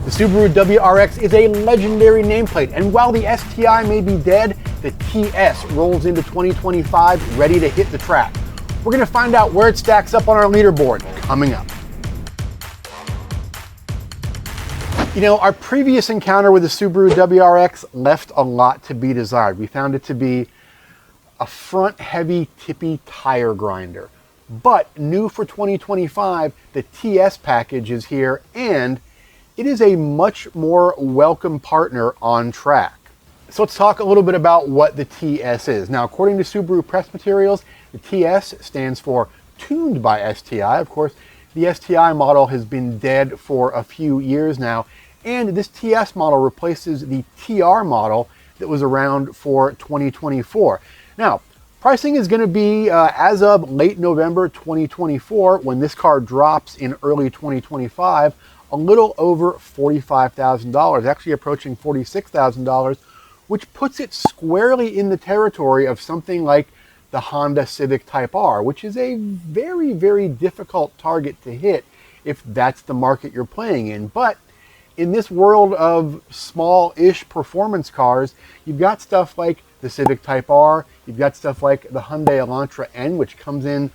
The Subaru WRX is a legendary nameplate, and while the STI may be dead, the TS rolls into 2025 ready to hit the track. We're going to find out where it stacks up on our leaderboard coming up. You know, our previous encounter with the Subaru WRX left a lot to be desired. We found it to be a front-heavy, tippy tire grinder. But new for 2025, the TS package is here, and it is a much more welcome partner on track. So let's talk a little bit about what the TS is. Now, according to Subaru press materials, the TS stands for Tuned by STI. Of course, the STI model has been dead for a few years now, and this TS model replaces the TR model that was around for 2024. Now, pricing is going to be, as of late November 2024, when this car drops in early 2025, a little over $45,000, actually approaching $46,000, which puts it squarely in the territory of something like the Honda Civic Type R, which is a very, very difficult target to hit if that's the market you're playing in. But in this world of small-ish performance cars, you've got stuff like the Civic Type R, you've got stuff like the Hyundai Elantra N, which comes in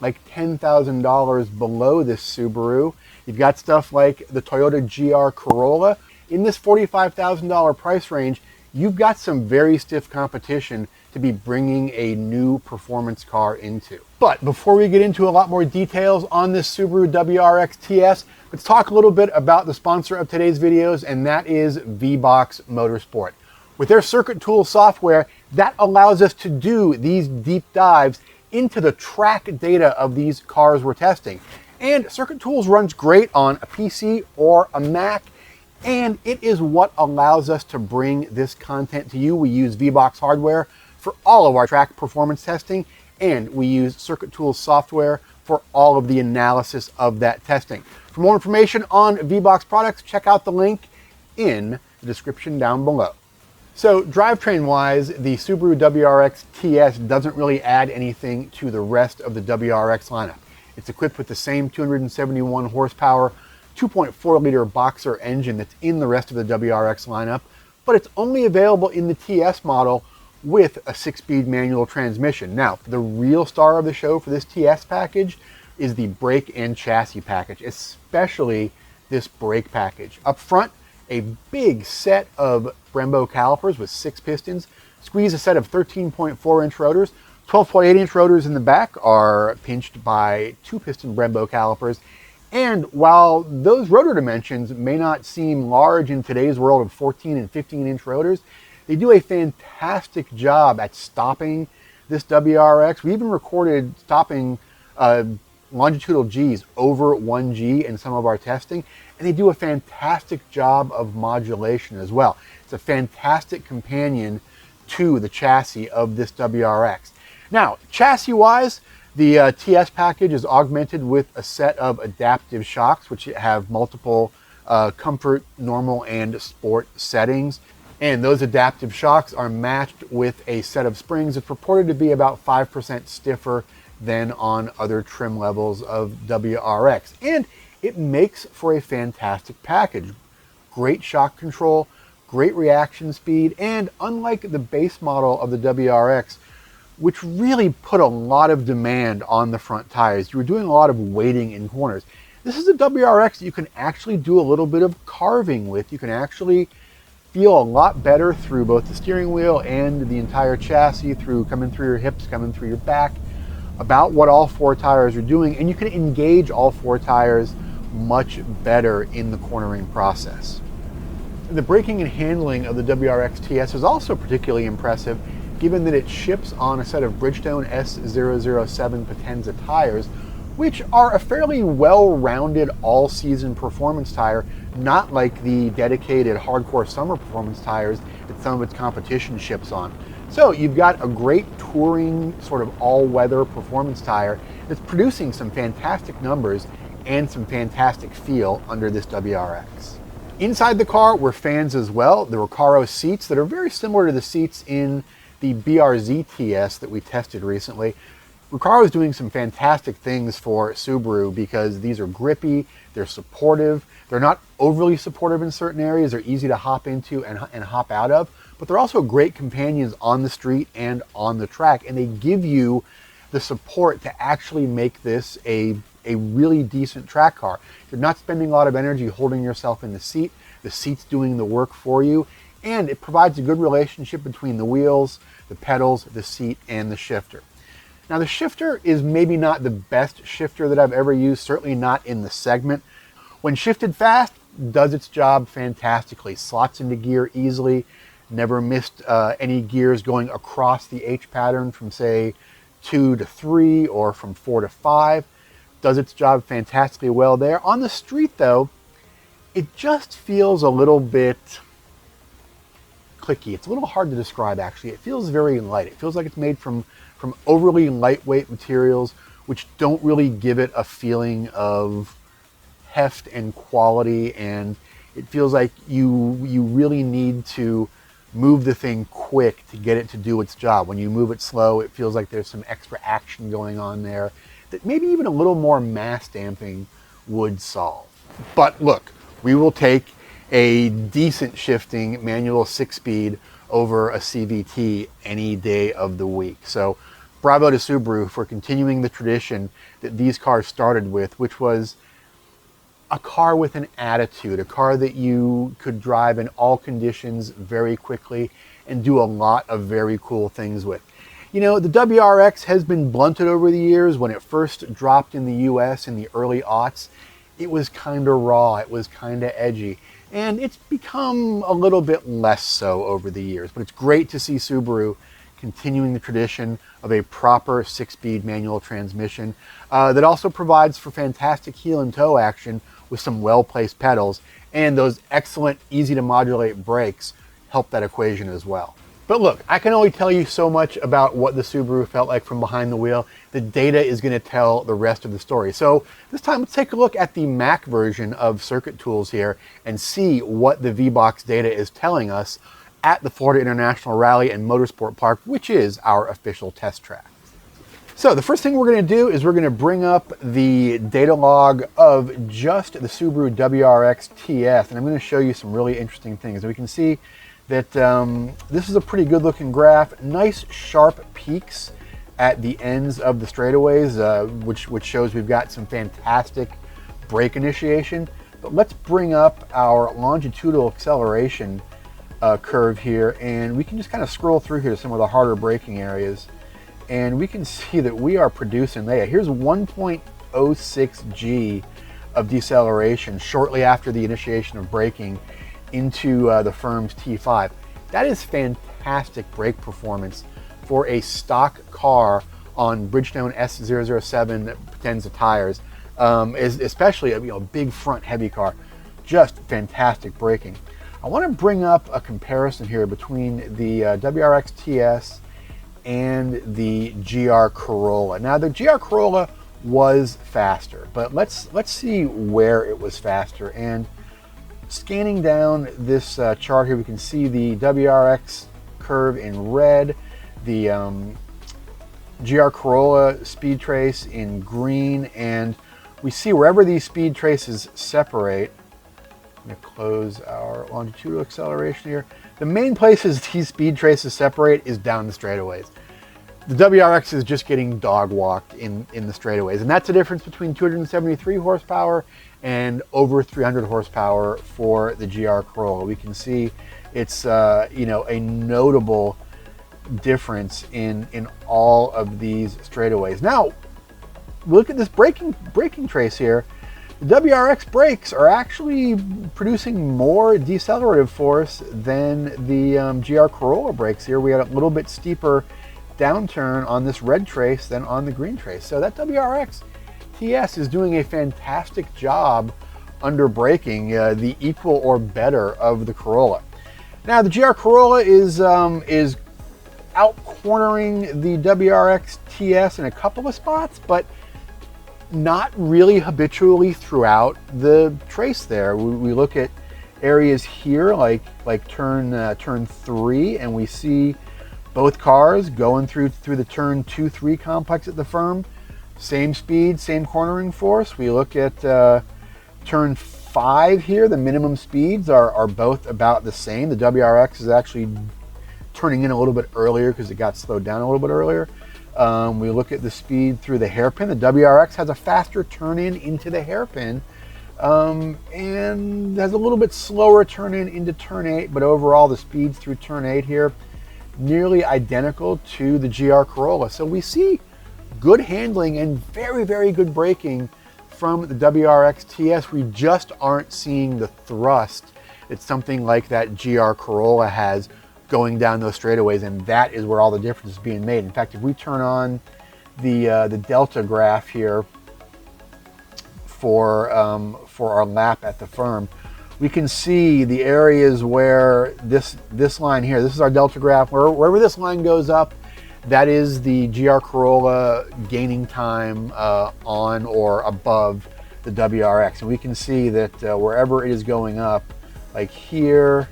like $10,000 below this Subaru. You've got stuff like the Toyota GR Corolla. In this $45,000 price range, you've got some very stiff competition to be bringing a new performance car into. But before we get into a lot more details on this Subaru WRX TS, let's talk a little bit about the sponsor of today's videos, and that is VBox Motorsport. With their Circuit Tools software, that allows us to do these deep dives into the track data of these cars we're testing. And Circuit Tools runs great on a PC or a Mac, and it is what allows us to bring this content to you. We use VBox hardware for all of our track performance testing, and we use Circuit Tools software for all of the analysis of that testing. For more information on VBox products, check out the link in the description down below. So drivetrain-wise, the Subaru WRX TS doesn't really add anything to the rest of the WRX lineup. It's equipped with the same 271 horsepower, 2.4-liter boxer engine that's in the rest of the WRX lineup, but it's only available in the TS model with a 6-speed manual transmission. Now, the real star of the show for this TS package is the brake and chassis package, especially this brake package. Up front, a big set of Brembo calipers with 6 pistons, squeeze a set of 13.4-inch rotors. 12.8-inch rotors in the back are pinched by 2-piston Brembo calipers. And while those rotor dimensions may not seem large in today's world of 14 and 15-inch rotors, they do a fantastic job at stopping this WRX. We even recorded stopping longitudinal Gs over 1G in some of our testing, and they do a fantastic job of modulation as well. It's a fantastic companion to the chassis of this WRX. Now, chassis-wise, the TS package is augmented with a set of adaptive shocks, which have multiple comfort, normal, and sport settings. And those adaptive shocks are matched with a set of springs that's purported to be about 5% stiffer than on other trim levels of WRX. And it makes for a fantastic package. Great shock control, great reaction speed, and unlike the base model of the WRX, which really put a lot of demand on the front tires, you were doing a lot of weighting in corners. This is a WRX that you can actually do a little bit of carving with. You can actually feel a lot better through both the steering wheel and the entire chassis, through coming through your hips, coming through your back, about what all 4 tires are doing, and you can engage all 4 tires much better in the cornering process. The braking and handling of the WRX TS is also particularly impressive, given that it ships on a set of Bridgestone S007 Potenza tires, which are a fairly well-rounded all-season performance tire, not like the dedicated hardcore summer performance tires that some of its competition ships on. So you've got a great touring, sort of all-weather performance tire that's producing some fantastic numbers and some fantastic feel under this WRX. Inside the car were fans as well. The Recaro seats that are very similar to the seats in the BRZ TS that we tested recently. Recaro is doing some fantastic things for Subaru because these are grippy, they're supportive, they're not overly supportive in certain areas, they're easy to hop into and hop out of, but they're also great companions on the street and on the track, and they give you the support to actually make this a really decent track car. You're not spending a lot of energy holding yourself in the seat's doing the work for you, and it provides a good relationship between the wheels, the pedals, the seat, and the shifter. Now the shifter is maybe not the best shifter that I've ever used, certainly not in the segment. When shifted fast, does its job fantastically. Slots into gear easily, never missed any gears going across the H pattern from say 2 to 3 or from 4 to 5. Does its job fantastically well there. On the street though, it just feels a little bit clicky. It's a little hard to describe actually. It feels very light. It feels like it's made from overly lightweight materials, which don't really give it a feeling of heft and quality, and it feels like you really need to move the thing quick to get it to do its job. When you move it slow, it feels like there's some extra action going on there that maybe even a little more mass damping would solve. But look, we will take a decent shifting manual 6-speed over a CVT any day of the week. So bravo to Subaru for continuing the tradition that these cars started with, which was a car with an attitude, a car that you could drive in all conditions very quickly and do a lot of very cool things with. You know, the WRX has been blunted over the years. When it first dropped in the US in the early aughts, it was kind of raw, it was kind of edgy. And it's become a little bit less so over the years, but it's great to see Subaru continuing the tradition of a proper 6-speed manual transmission that also provides for fantastic heel and toe action with some well-placed pedals, and those excellent, easy to modulate brakes help that equation as well. But look, I can only tell you so much about what the Subaru felt like from behind the wheel. The data is going to tell the rest of the story. So this time let's take a look at the Mac version of Circuit Tools here and see what the VBox data is telling us at the Florida International Rally and Motorsport Park, which is our official test track. So the first thing we're going to do is we're going to bring up the data log of just the Subaru WRX TS, and I'm going to show you some really interesting things. We can see that this is a pretty good looking graph. Nice sharp peaks at the ends of the straightaways, which shows we've got some fantastic brake initiation. But let's bring up our longitudinal acceleration curve here, and we can just kind of scroll through here to some of the harder braking areas, and we can see that we are producing there. Here's 1.06 G of deceleration shortly after the initiation of braking into the firm's T5. That is fantastic brake performance for a stock car on Bridgestone S007 Potenza tires, especially a big front heavy car. Just fantastic braking. I want to bring up a comparison here between the WRX TS and the GR Corolla. Now the GR Corolla was faster, but let's see where it was faster. And scanning down this chart here, we can see the WRX curve in red, the GR Corolla speed trace in green, and we see wherever these speed traces separate. I'm going to close our longitudinal acceleration here. The main places these speed traces separate is down the straightaways. The WRX is just getting dog walked in the straightaways, and that's the difference between 273 horsepower and over 300 horsepower for the GR Corolla. We can see it's a notable difference in all of these straightaways. Now look at this braking trace here. The WRX brakes are actually producing more decelerative force than the GR Corolla brakes here. We had a little bit steeper downturn on this red trace than on the green trace. So that WRX TS is doing a fantastic job under braking, the equal or better of the Corolla. Now the GR Corolla is out-cornering the WRX TS in a couple of spots, but not really habitually throughout the trace there. We look at areas here like turn 3, and we see Both cars going through the turn 2-3 complex at the firm. Same speed, same cornering force. We look at turn 5 here. The minimum speeds are both about the same. The WRX is actually turning in a little bit earlier because it got slowed down a little bit earlier. We look at the speed through the hairpin. The WRX has a faster turn in into the hairpin and has a little bit slower turn in into turn 8, but overall the speeds through turn 8 here nearly identical to the GR Corolla. So we see good handling and very, very good braking from the WRX TS. We just aren't seeing the thrust that something like that GR Corolla has going down those straightaways, and that is where all the difference is being made. In fact, if we turn on the Delta graph here for our lap at the firm, we can see the areas where this line here, this is our Delta graph, wherever this line goes up, that is the GR Corolla gaining time on or above the WRX. And we can see that wherever it is going up, like here,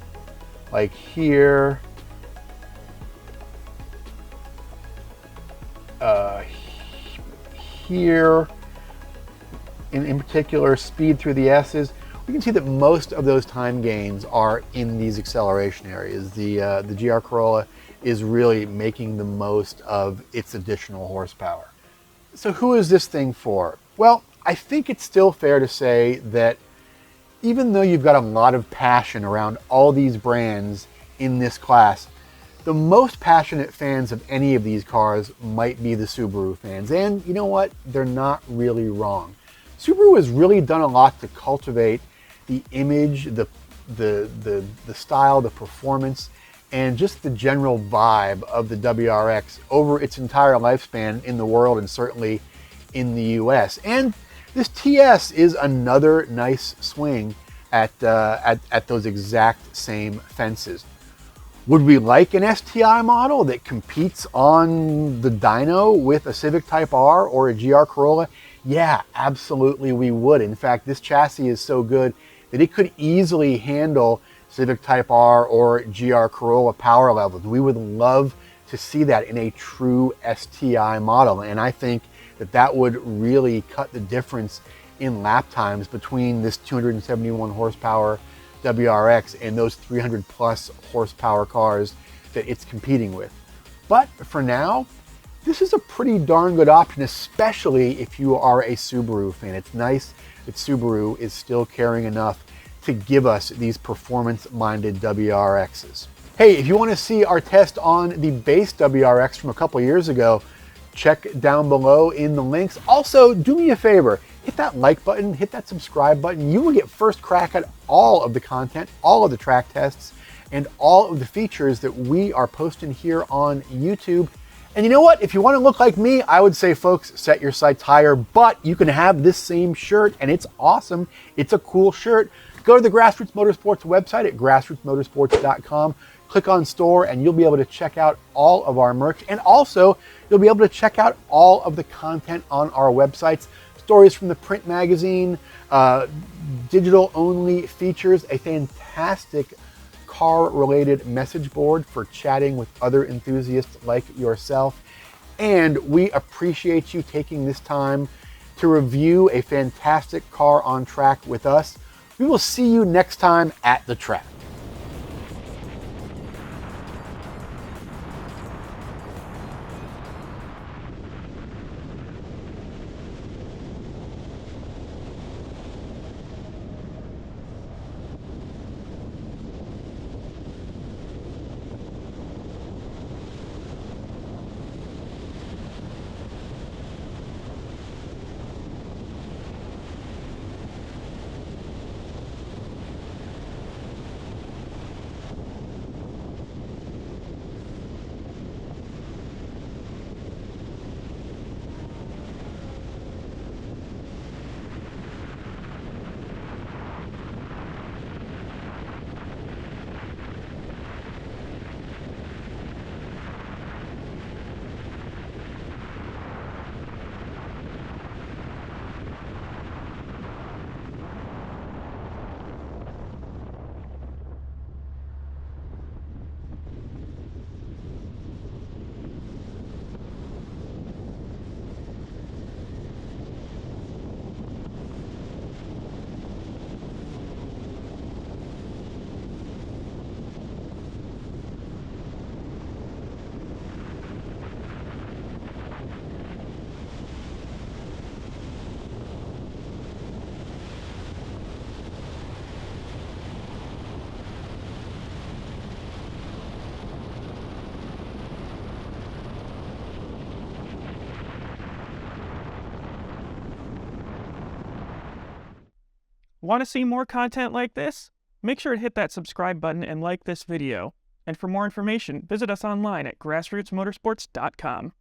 here, in particular, speed through the S's, we can see that most of those time gains are in these acceleration areas. The GR Corolla is really making the most of its additional horsepower. So who is this thing for? Well, I think it's still fair to say that even though you've got a lot of passion around all these brands in this class, the most passionate fans of any of these cars might be the Subaru fans. And you know what? They're not really wrong. Subaru has really done a lot to cultivate the image, the style, the performance, and just the general vibe of the WRX over its entire lifespan in the world and certainly in the US. And this TS is another nice swing at those exact same fences. Would we like an STI model that competes on the dyno with a Civic Type R or a GR Corolla? Yeah, absolutely we would. In fact, this chassis is so good that it could easily handle Civic Type R or GR Corolla power levels. We would love to see that in a true STI model. And I think that would really cut the difference in lap times between this 271 horsepower WRX and those 300 plus horsepower cars that it's competing with. But for now, this is a pretty darn good option, especially if you are a Subaru fan. It's nice that Subaru is still caring enough to give us these performance-minded WRXs. Hey, if you want to see our test on the base WRX from a couple years ago, check down below in the links. Also, do me a favor, hit that like button, hit that subscribe button. You will get first crack at all of the content, all of the track tests, and all of the features that we are posting here on YouTube. And you know what? If you want to look like me, I would say, folks, set your sights higher, but you can have this same shirt, and it's awesome. It's a cool shirt. Go to the Grassroots Motorsports website at grassrootsmotorsports.com. Click on store and you'll be able to check out all of our merch. And also, you'll be able to check out all of the content on our websites. Stories from the print magazine, digital only features, a fantastic car-related message board for chatting with other enthusiasts like yourself. And we appreciate you taking this time to review a fantastic car on track with us. We will see you next time at the track. Want to see more content like this? Make sure to hit that subscribe button and like this video. And for more information, visit us online at grassrootsmotorsports.com.